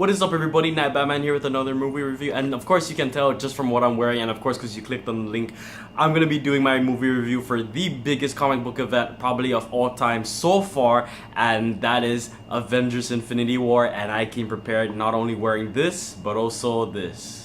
What is up, everybody? Night Batman here with another movie review, and of course you can tell just from what I'm wearing, and of course because you clicked on the link, I'm gonna be doing my movie review for the biggest comic book event probably of all time so far, and that is Avengers Infinity War. And I came prepared not only wearing this but also this.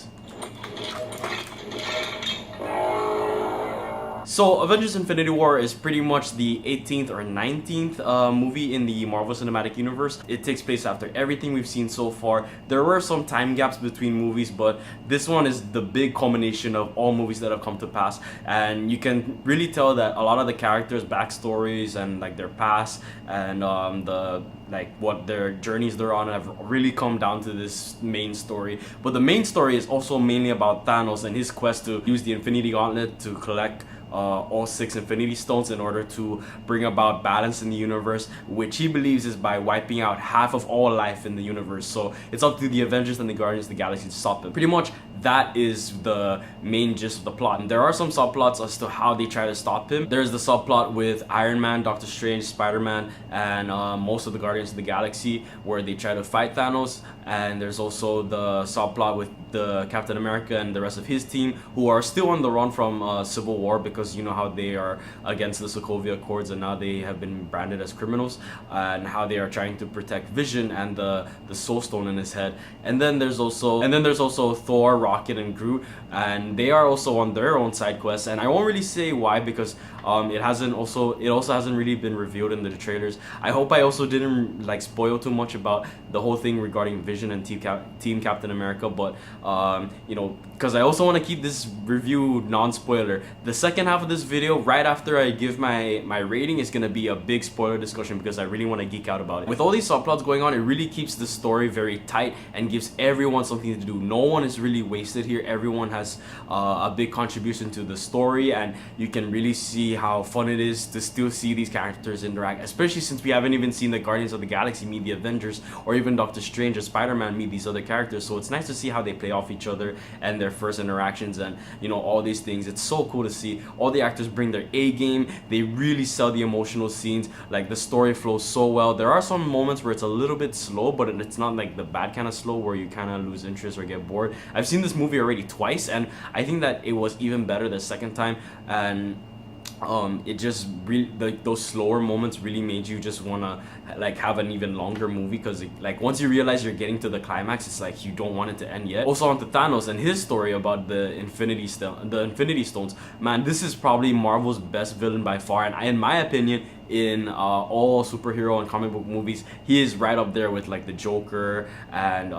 So, Avengers Infinity War is pretty much the 18th or 19th movie in the Marvel Cinematic Universe. It takes place after everything we've seen so far. There were some time gaps between movies, but this one is the big culmination of all movies that have come to pass. And you can really tell that a lot of the characters' backstories and like their past and what their journeys they're on have really come down to this main story. But the main story is also mainly about Thanos and his quest to use the Infinity Gauntlet to collect all 6 Infinity Stones in order to bring about balance in the universe, which he believes is by wiping out half of all life in the universe. So it's up to the Avengers and the Guardians of the Galaxy to stop him. Pretty much that is the main gist of the plot, and there are some subplots as to how they try to stop him. There's the subplot with Iron Man, Doctor Strange, Spider-Man, and most of the Guardians of the Galaxy where they try to fight Thanos. And there's also the subplot with the Captain America and the rest of his team, who are still on the run from Civil War, because you know how they are against the Sokovia Accords and now they have been branded as criminals, and how they are trying to protect Vision and the Soul Stone in his head. And then there's also Thor, Rocket, and Groot, and they are also on their own side quests. And I won't really say why, because it also hasn't really been revealed in the trailers. I hope I also didn't like spoil too much about the whole thing regarding Vision and Team Captain America, but you know, because I also want to keep this review non-spoiler. The second half of this video, right after I give my rating, is gonna be a big spoiler discussion because I really want to geek out about it. With all these subplots going on, it really keeps the story very tight and gives everyone something to do. No one is really wasted here. Everyone has a big contribution to the story, and you can really see how fun it is to still see these characters interact, especially since we haven't even seen the Guardians of the Galaxy meet the Avengers, or even Doctor Strange or Spider-Man meet these other characters. So it's nice to see how they play off each other and their first interactions, and you know, all these things. It's so cool to see. All the actors bring their A game. They really sell the emotional scenes. Like, the story flows so well. There are some moments where it's a little bit slow, but it's not like the bad kind of slow where you kind of lose interest or get bored. I've seen this movie already twice, and I think that it was even better the second time. And it just really, those slower moments really made you just want to like have an even longer movie, because like once you realize you're getting to the climax, it's like you don't want it to end yet. Also on to Thanos and his story about the Infinity Stones. Man, this is probably Marvel's best villain by far, and in my opinion, in all superhero and comic book movies, he is right up there with like the Joker and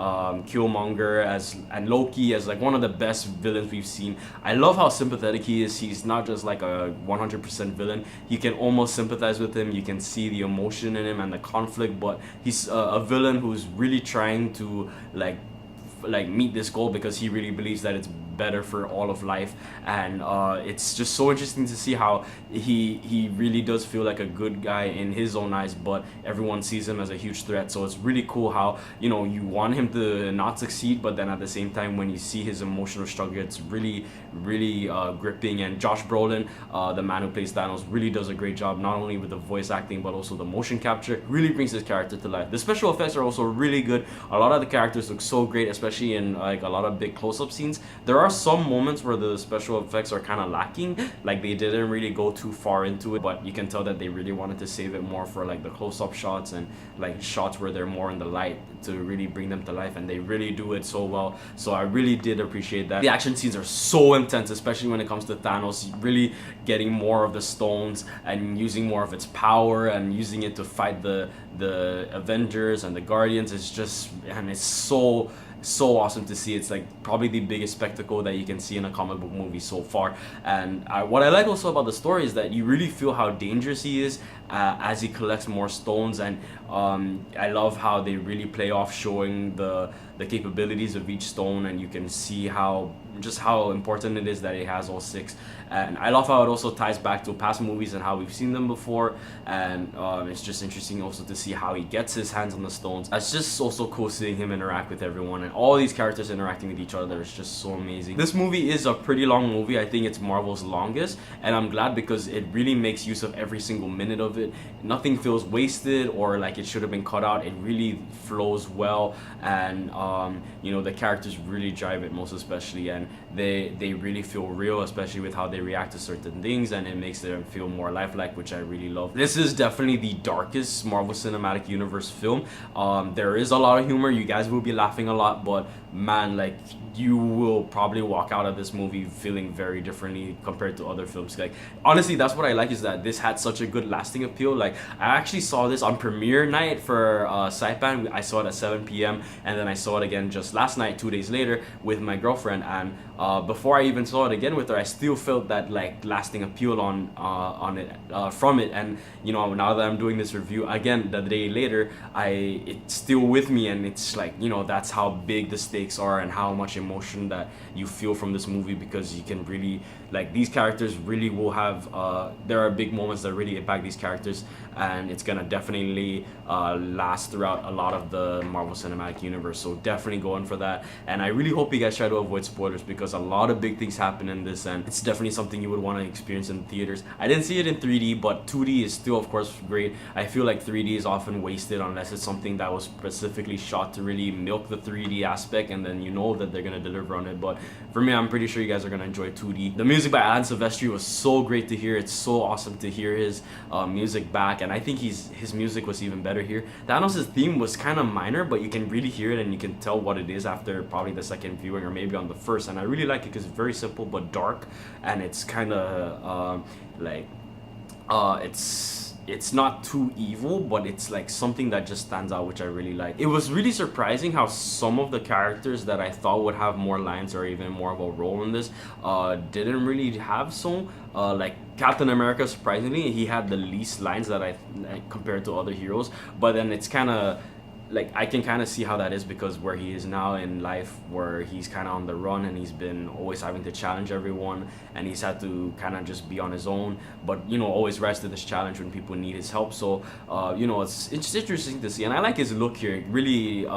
Killmonger and Loki as like one of the best villains we've seen. I love how sympathetic he is. He's not just like a 100% villain. You can almost sympathize with him. You can see the emotion in him and the conflict, but he's a villain who's really trying to like meet this goal because he really believes that it's better for all of life. And it's just so interesting to see how he really does feel like a good guy in his own eyes, but everyone sees him as a huge threat. So it's really cool how, you know, you want him to not succeed, but then at the same time, when you see his emotional struggle, it's really gripping. And Josh Brolin, the man who plays Thanos, really does a great job, not only with the voice acting but also the motion capture. Really brings his character to life. The special effects are also really good. A lot of the characters look so great, especially in like a lot of big close-up scenes. There are some moments where the special effects are kind of lacking, like they didn't really go too far into it, but you can tell that they really wanted to save it more for like the close-up shots and like shots where they're more in the light to really bring them to life, and they really do it so well. So I really did appreciate that. The action scenes are so intense, especially when it comes to Thanos really getting more of the stones and using more of its power and using it to fight the Avengers and the Guardians. It's just, and it's so awesome to see. It's like probably the biggest spectacle that you can see in a comic book movie so far. And what I like also about the story is that you really feel how dangerous he is as he collects more stones. And I love how they really play off showing the capabilities of each stone, and you can see how just how important it is that it has all six. And I love how it also ties back to past movies and how we've seen them before. And it's just interesting also to see how he gets his hands on the stones. It's just also cool seeing him interact with everyone and all these characters interacting with each other. It's just so amazing. This movie is a pretty long movie. I think it's Marvel's longest, and I'm glad because it really makes use of every single minute of it. Nothing feels wasted or like it should have been cut out. It really flows well, and you know, the characters really drive it most especially, and they really feel real, especially with how they react to certain things, and it makes them feel more lifelike, which I really love. This is definitely the darkest Marvel Cinematic Universe film. There is a lot of humor. You guys will be laughing a lot, but man, like, you will probably walk out of this movie feeling very differently compared to other films. Like, honestly, that's what I like, is that this had such a good lasting appeal. Like, I actually saw this on premiere night for Saipan. I saw it at 7 p.m. and then I saw it again just last night, 2 days later, with my girlfriend. And before I even saw it again with her, I still felt that like lasting appeal on it from it. And you know, now that I'm doing this review again the day later, it's still with me, and it's like, you know, that's how big the stakes are and how much emotion that you feel from this movie, because you can really, like, these characters really will have there are big moments that really impact these characters, and it's gonna definitely last throughout a lot of the Marvel Cinematic Universe. So definitely go in for that, and I really hope you guys try to avoid spoilers, because a lot of big things happen in this, and it's definitely something you would want to experience in theaters. I didn't see it in 3D, but 2D is still of course great. I feel like 3D is often wasted unless it's something that was specifically shot to really milk the 3D aspect, and then you know that they're gonna deliver on it. But for me, I'm pretty sure you guys are gonna enjoy 2D. The music by Alan Silvestri was so great to hear. It's so awesome to hear his music back, and I think his music was even better here. Thanos' theme was kind of minor, but you can really hear it, and you can tell what it is after probably the second viewing or maybe on the first. And I really like it because it's very simple but dark, and it's kind of it's not too evil, but it's like something that just stands out, which I really like. It was really surprising how some of the characters that I thought would have more lines or even more of a role in this didn't really have so. Like Captain America, surprisingly, he had the least lines that I compared to other heroes, but then it's kind of like, I can kind of see how that is, because where he is now in life, where he's kind of on the run and he's been always having to challenge everyone, and he's had to kind of just be on his own, but you know, always rise to this challenge when people need his help. So you know, it's interesting to see, and I like his look here. It really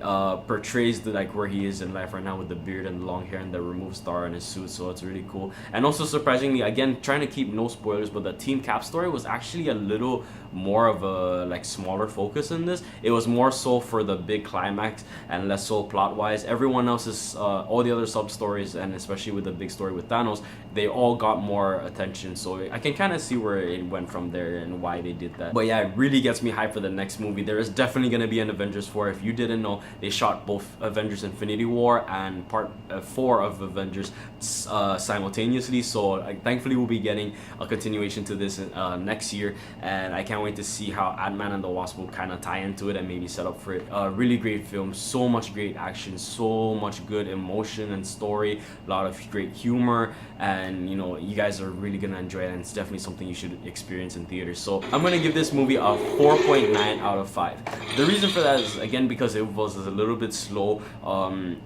portrays the, like, where he is in life right now with the beard and the long hair and the removed star in his suit. So it's really cool. And also surprisingly, again, trying to keep no spoilers, but the Team Cap story was actually a little more of a like smaller focus in this. It was more so for the big climax and less so plot wise. Everyone else is all the other sub stories, and especially with the big story with Thanos, they all got more attention. So I can kind of see where it went from there and why they did that. But yeah, it really gets me hyped for the next movie. There is definitely going to be an Avengers 4. If you didn't know, they shot both Avengers Infinity War and part 4 of Avengers simultaneously. So thankfully we'll be getting a continuation to this next year, and I can't wait to see how Ant-Man and the Wasp will kind of tie into it and maybe set up for it. Really great film, so much great action, so much good emotion and story, a lot of great humor, and you know, you guys are really gonna enjoy it, and it's definitely something you should experience in theaters. So I'm gonna give this movie a 4.9 out of 5. The reason for that is, again, because it was a little bit slow.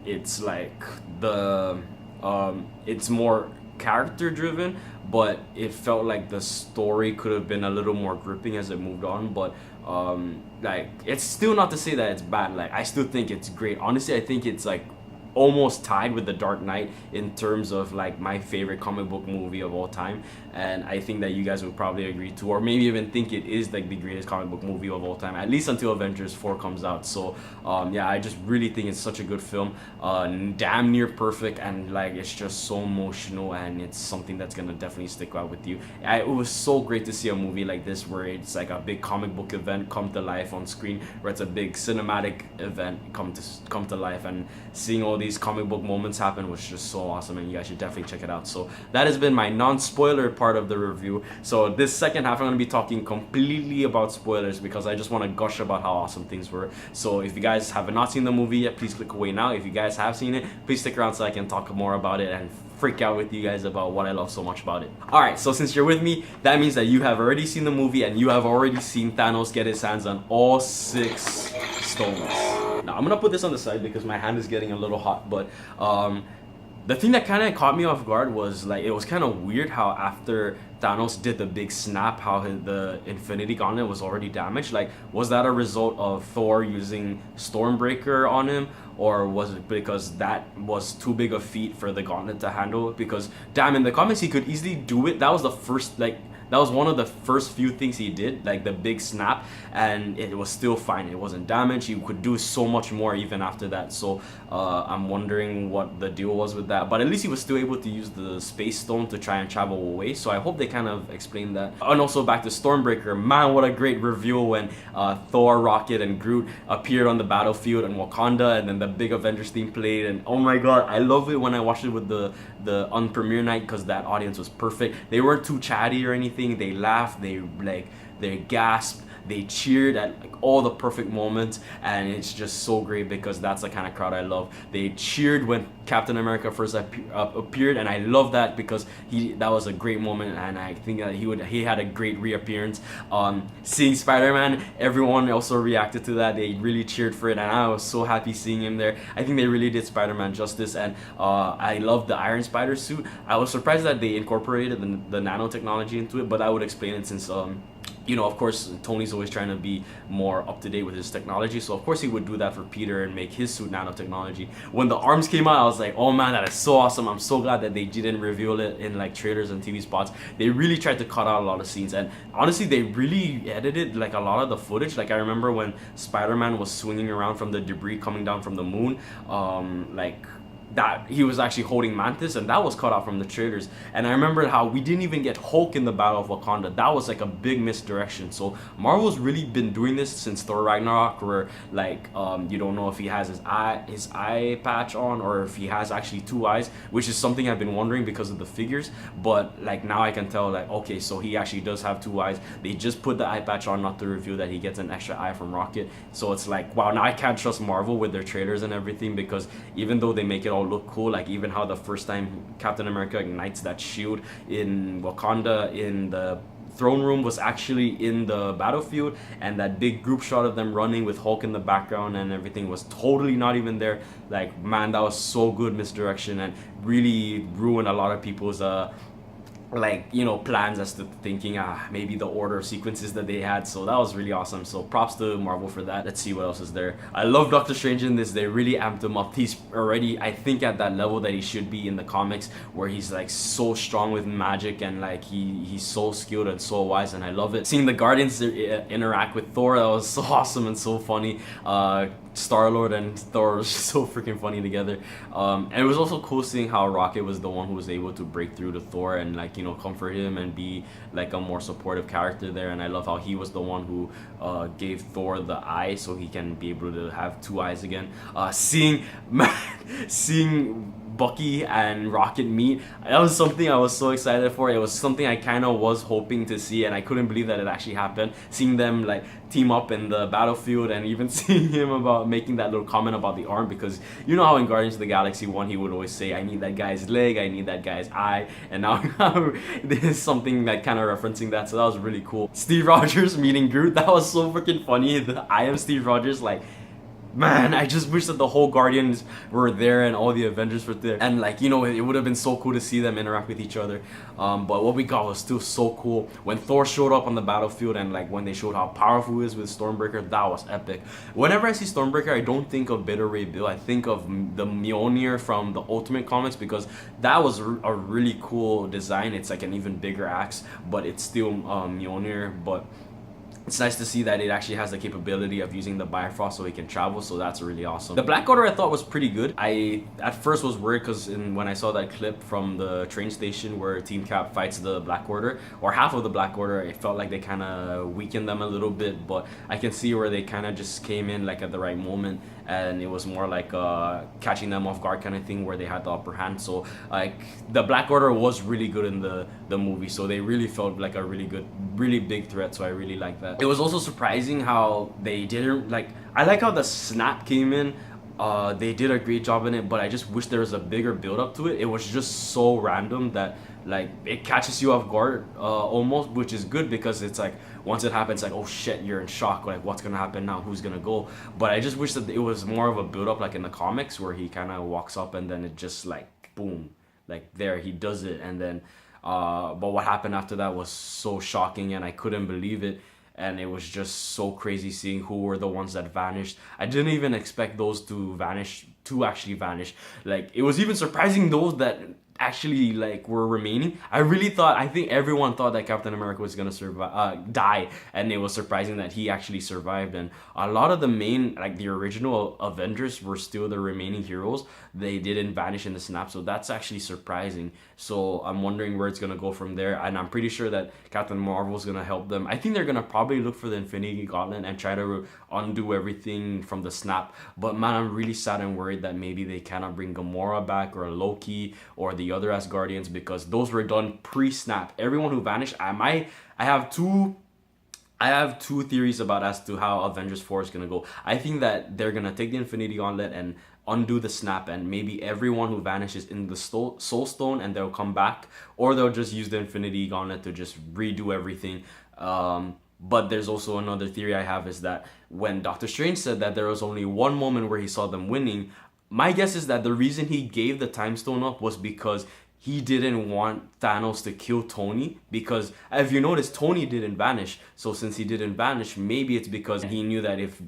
It's like it's more character driven, but it felt like the story could have been a little more gripping as it moved on. But like, it's still not to say that it's bad. Like, I still think it's great. Honestly, I think it's like almost tied with The Dark Knight in terms of like my favorite comic book movie of all time, and I think that you guys would probably agree too, or maybe even think it is like the greatest comic book movie of all time, at least until Avengers 4 comes out. So yeah, I just really think it's such a good film, damn near perfect, and like, it's just so emotional, and it's something that's gonna definitely stick out with you. It was so great to see a movie like this where it's like a big comic book event come to life on screen, where it's a big cinematic event come to life, and seeing all these comic book moments happen was just so awesome, and you guys should definitely check it out. So that has been my non-spoiler part of the review. So this second half, I'm going to be talking completely about spoilers, because I just want to gush about how awesome things were. So if you guys have not seen the movie yet, please click away now. If you guys have seen it, please stick around so I can talk more about it and freak out with you guys about what I love so much about it. Alright, so since you're with me, that means that you have already seen the movie, and you have already seen Thanos get his hands on all 6 stones. Now I'm gonna put this on the side because my hand is getting a little hot, but The thing that kind of caught me off guard was like it was kind of weird how after Thanos did the big snap, how the Infinity Gauntlet was already damaged. Like, was that a result of Thor using Stormbreaker on him, or was it because that was too big a feat for the Gauntlet to handle? Because damn, in the comics he could easily do it. That was the first like that was one of the first few things he did, like the big snap, and it was still fine. It wasn't damaged. He could do so much more even after that. So I'm wondering what the deal was with that. But at least he was still able to use the Space Stone to try and travel away. So I hope they kind of explain that. And also back to Stormbreaker. Man, what a great reveal when Thor, Rocket, and Groot appeared on the battlefield in Wakanda, and then the big Avengers theme played. And oh my god, I love it when I watched it with the on premiere night, because that audience was perfect. They weren't too chatty or anything. They laughed, they gasped, they cheered at like all the perfect moments, and it's just so great because that's the kind of crowd I love. They cheered when Captain America first appeared, and I love that because that was a great moment, and I think that he had a great reappearance. Seeing Spider-Man, everyone also reacted to that. They really cheered for it, and I was so happy seeing him there. I think they really did Spider-Man justice, and I love the Iron Spider suit. I was surprised that they incorporated the nanotechnology into it, but I would explain it since you know, of course, Tony's always trying to be more up to date with his technology, so of course he would do that for Peter and make his suit nanotechnology. When the arms came out, I was like, oh man, that is so awesome. I'm so glad that they didn't reveal it in like trailers and TV spots. They really tried to cut out a lot of scenes, and honestly, they really edited like a lot of the footage. Like I remember when Spider-Man was swinging around from the debris coming down from the moon, like that he was actually holding Mantis, and that was cut out from the trailers. And I remember how we didn't even get Hulk in the Battle of Wakanda. That was like a big misdirection. So Marvel's really been doing this since Thor Ragnarok, where like you don't know if he has his eye patch on or if he has actually two eyes, which is something I've been wondering because of the figures. But like now I can tell, like, okay, so he actually does have two eyes. They just put the eye patch on not to reveal that he gets an extra eye from Rocket. So it's like, wow, now I can't trust Marvel with their trailers and everything, because even though they make it all look cool, like even how the first time Captain America ignites that shield in Wakanda in the throne room was actually in the battlefield, and that big group shot of them running with Hulk in the background and everything was totally not even there. Like, man, that was so good misdirection and really ruined a lot of people's like, you know, plans as to thinking maybe the order of sequences that they had. So that was really awesome. So props to Marvel for that. Let's see what else is there. I love Doctor Strange in this. They really amped him up. He's already, I think, at that level that he should be in the comics, where he's like so strong with magic and like he's so skilled and so wise, and I love it. Seeing the Guardians interact with Thor, that was so awesome and so funny. Star-Lord and Thor was so freaking funny together. And it was also cool seeing how Rocket was the one who was able to break through to Thor and like, you know, comfort him and be like a more supportive character there. And I love how he was the one who gave Thor the eye so he can be able to have two eyes again. Seeing Bucky and Rocket meet, that was something I was so excited for. It was something I kind of was hoping to see, and I couldn't believe that it actually happened. Seeing them like team up in the battlefield, and even seeing him about making that little comment about the arm, because you know how in Guardians of the Galaxy 1 he would always say, I need that guy's leg, I need that guy's eye, and now there's something like kind of referencing that. So that was really cool. Steve Rogers meeting Groot, that was so freaking funny. I am Steve Rogers, like, man, I just wish that the whole Guardians were there and all the Avengers were there, and like, you know, it would have been so cool to see them interact with each other. But what we got was still so cool. When Thor showed up on the battlefield and like when they showed how powerful he is with Stormbreaker, that was epic. Whenever I see Stormbreaker, I don't think of Beta Ray Bill. I think of the Mjolnir from the Ultimate Comics, because that was a really cool design. It's like an even bigger axe, but it's still Mjolnir. But it's nice to see that it actually has the capability of using the Bifrost so it can travel, so that's really awesome. The Black Order I thought was pretty good. I at first was worried because when I saw that clip from the train station where Team Cap fights the Black Order, or half of the Black Order, it felt like they kind of weakened them a little bit, but I can see where they kind of just came in like at the right moment, and it was more like catching them off guard kind of thing where they had the upper hand. So like the Black Order was really good in the movie, so they really felt like a really good, really big threat, so I really like that. It was also surprising how they didn't like, I like how the snap came in. They did a great job in it, but I just wish there was a bigger build up to it. It was just so random that like it catches you off guard almost, which is good because it's like once it happens, like, oh shit, you're in shock, like what's gonna happen now, who's gonna go. But I just wish that it was more of a build up like in the comics where he kind of walks up and then it just like boom, like there he does it. And then but what happened after that was so shocking, and I couldn't believe it. And it was just so crazy seeing who were the ones that vanished. I didn't even expect those to actually vanish. Like, it was even surprising those that actually like were remaining. I think everyone thought that Captain America was gonna survive, die, and it was surprising that he actually survived. And a lot of the main, like the original Avengers, were still the remaining heroes. They didn't vanish in the snap, so that's actually surprising. So I'm wondering where it's gonna go from there, and I'm pretty sure that Captain Marvel is gonna help them. I think they're gonna probably look for the Infinity Gauntlet and try to undo everything from the snap. But man, I'm really sad and worried that maybe they cannot bring Gamora back, or Loki, or the other Asgardians, because those were done pre-snap. Everyone who vanished, I have two theories about as to how Avengers 4 is gonna go. I think that they're gonna take the Infinity Gauntlet and undo the snap, and maybe everyone who vanishes in the Soul Stone, and they'll come back, or they'll just use the Infinity Gauntlet to just redo everything. But there's also another theory I have, is that when Doctor Strange said that there was only one moment where he saw them winning, my guess is that the reason he gave the time stone up was because he didn't want Thanos to kill Tony. Because if you notice, Tony didn't vanish. So since he didn't vanish, maybe it's because he knew that if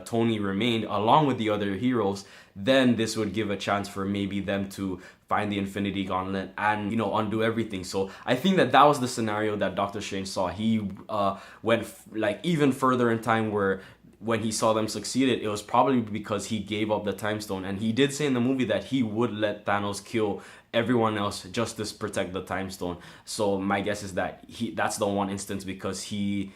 Tony remained along with the other heroes, then this would give a chance for maybe them to find the Infinity Gauntlet and, you know, undo everything. So I think that was the scenario that Doctor Strange saw. He went like even further in time, where when he saw them succeeded, it was probably because he gave up the time stone. And he did say in the movie that he would let Thanos kill everyone else just to protect the time stone. So my guess is that that's the one instance, because he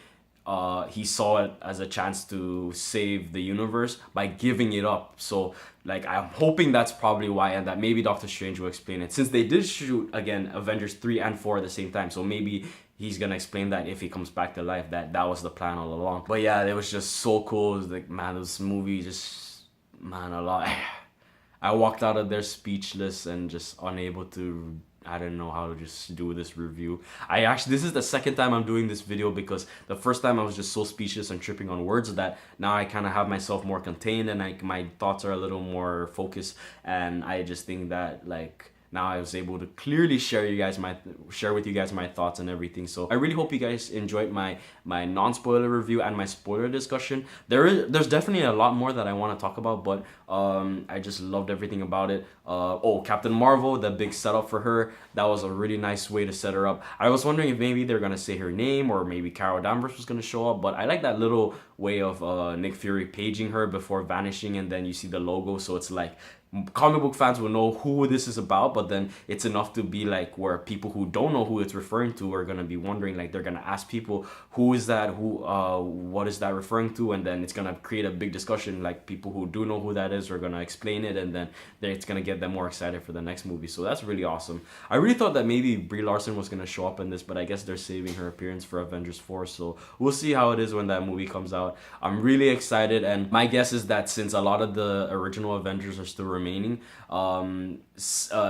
saw it as a chance to save the universe by giving it up. So like, I'm hoping that's probably why, and that maybe Doctor Strange will explain it, since they did shoot again Avengers 3 and 4 at the same time. So maybe he's gonna explain that if he comes back to life, that was the plan all along. But yeah, it was just so cool. It was like, man, this movie just, man, a lot. I walked out of there speechless and just unable to, I don't know how to just do this review. This is the second time I'm doing this video, because the first time I was just so speechless and tripping on words, that now I kind of have myself more contained, and my thoughts are a little more focused. And I just think that, like, now I was able to clearly share with you guys my thoughts and everything. So I really hope you guys enjoyed my non-spoiler review and my spoiler discussion. There's definitely a lot more that I want to talk about, but I just loved everything about it. Captain Marvel, the big setup for her, that was a really nice way to set her up. I was wondering if maybe they're gonna say her name, or maybe Carol Danvers was gonna show up, but I like that little way of Nick Fury paging her before vanishing, and then you see the logo, so it's like comic book fans will know who this is about, but then it's enough to be like where people who don't know who it's referring to are gonna be wondering, like they're gonna ask people, who is that, what is that referring to, and then it's gonna create a big discussion. Like, people who do know who that is are gonna explain it, and then it's gonna get them more excited for the next movie. So that's really awesome. I really thought that maybe Brie Larson was gonna show up in this, but I guess they're saving her appearance for Avengers 4, so we'll see how it is when that movie comes out. I'm really excited, and my guess is that since a lot of the original Avengers are still remaining,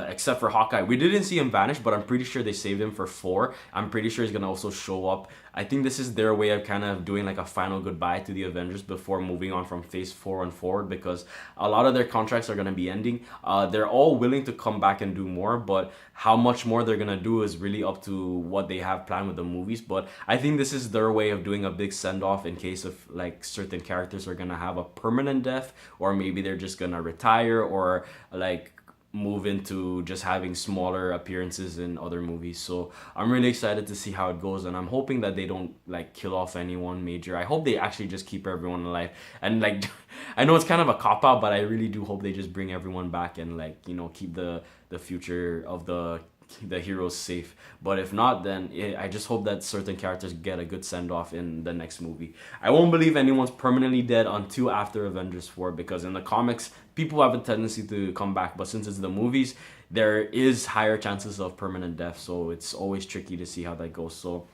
except for Hawkeye, we didn't see him vanish, but I'm pretty sure they saved him for 4. I'm pretty sure he's gonna also show up. I think this is their way of kind of doing like a final goodbye to the Avengers before moving on from phase 4 and forward, because a lot of their contracts are gonna be ending. They're all willing to come back and do more, but how much more they're gonna do is really up to what they have planned with the movies. But I think this is their way of doing a big send-off in case of like certain characters are gonna have a permanent death, or maybe they're just gonna retire, or like move into just having smaller appearances in other movies. So I'm really excited to see how it goes, and I'm hoping that they don't like kill off anyone major. I hope they actually just keep everyone alive, and like I know it's kind of a cop-out, but I really do hope they just bring everyone back and, like, you know, keep the future of the heroes safe. But if not, then I just hope that certain characters get a good send-off in the next movie. I won't believe anyone's permanently dead until after Avengers 4, because in the comics, people have a tendency to come back, but since it's the movies, there is higher chances of permanent death, so it's always tricky to see how that goes. So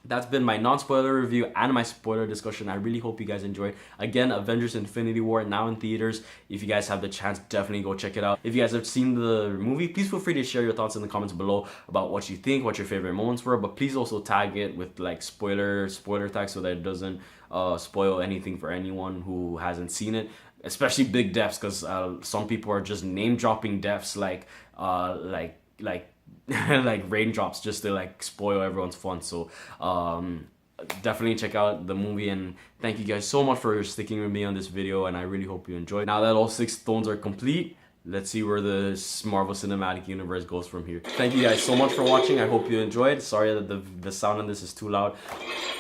that's been my non-spoiler review and my spoiler discussion. I really hope you guys enjoyed. Again, Avengers Infinity War now in theaters. If you guys have the chance, definitely go check it out. If you guys have seen the movie, please feel free to share your thoughts in the comments below about what you think, what your favorite moments were, but please also tag it with like spoiler tag, so that it doesn't spoil anything for anyone who hasn't seen it. especially big deaths, because some people are just name dropping deaths like like raindrops just to like spoil everyone's fun. So definitely check out the movie, and thank you guys so much for sticking with me on this video, and I really hope you enjoyed. Now that all 6 stones are complete, let's see where the Marvel Cinematic Universe goes from here. Thank you guys so much for watching. I hope you enjoyed. Sorry that the sound on this is too loud.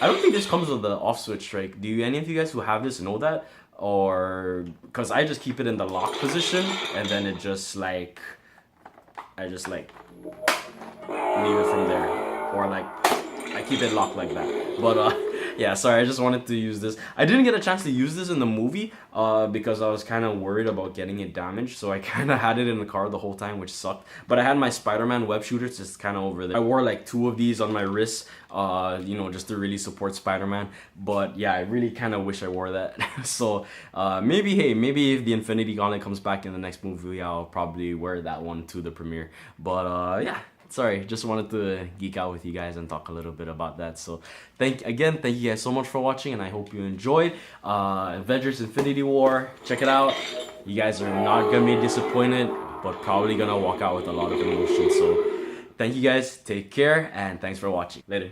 I don't think this comes with the off switch, right? Do any of you guys who have this know that? Or because I just keep it in the lock position, and then it just like I just like leave it from there, or like I keep it locked like that. But yeah, sorry, I just wanted to use this. I didn't get a chance to use this in the movie because I was kind of worried about getting it damaged, so I kind of had it in the car the whole time, which sucked. But I had my Spider-Man web shooters just kind of over there. I wore like 2 of these on my wrists, you know, just to really support Spider-Man. But yeah, I really kind of wish I wore that. So maybe, hey, maybe if the Infinity Gauntlet comes back in the next movie, I'll probably wear that one to the premiere. But yeah. Sorry, just wanted to geek out with you guys and talk a little bit about that. So thank you guys so much for watching, and I hope you enjoyed Avengers Infinity War. Check it out. You guys are not gonna be disappointed, but probably gonna walk out with a lot of emotion. So thank you guys, take care, and thanks for watching. Later.